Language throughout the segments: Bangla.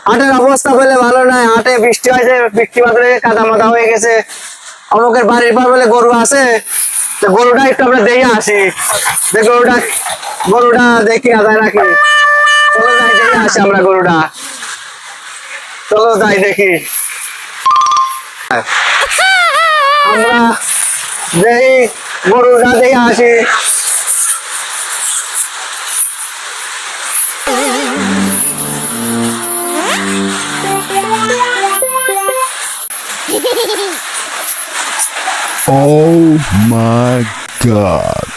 হাটের অবস্থা বলে ভালো নাই, হাটে বৃষ্টি হয়েছে, বৃষ্টি বাদলে কাদা মাদা হয়ে গেছে। অমুকের বাড়ির পর বলে গরু আছে, গরুটা একটু আমরা দেখে আসি, গরুটা দেখি আদায় রাখি। চলো যাই দেখে আসি আমরা গরুটা, চলো যাই দেখি। আমরা দেখি গরুটা দেখে আসি। Oh my God.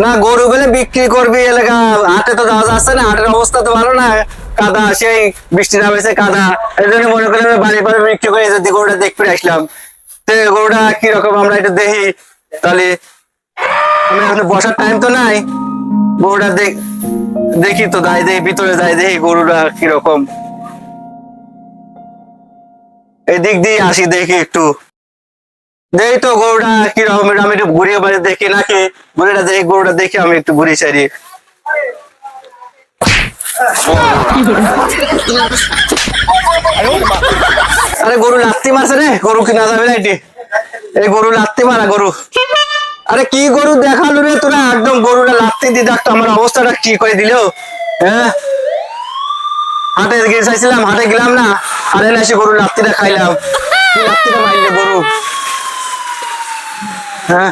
না গরু বলে বিক্রি করবি এলাকা, হাটে তো যাওয়া যাচ্ছে না, হাটের অবস্থা তো ভালো না, কাদা, সেই বৃষ্টি নামেছে কাদা, এই জন্য মনে করে বাড়ি বাড়ি বিক্রি করে যদি গরুটা দেখতে আসলাম। তো গরুটা কিরকম আমরা একটু দেখি, তাহলে বসার টাইম তো নাই, গরুটা দেখি তো, যাই দেখি ভিতরে, যাই দেখি গরুটা কিরকম, এদিক দিয়ে আসি দেখি একটু, দেখি তো গরুটা কিরকম, আমি একটু ঘুরিয়ে বাড়ি দেখি নাকি, গরুটা দেখি, গরুটা দেখি আমি একটু ঘুরি সারি। আরে গরু লাত্তি মারছে রে, গরু কিনা যাবে না এটি, এই গরু লাত্তি মারা গরু। আরে কি গরু দেখালো রে তোরা, একদম গরুটা লাত্তি দিয়ে দেখতো, আমার অবস্থাটা কি করে দিল। হ্যাঁ, হাটে গিয়ে চাইছিলাম, হাটে গেলাম না, হাটে না এসে গরু লাত্তিটা খাইলাম, লাত্তিটা মারলে গরু। হ্যাঁ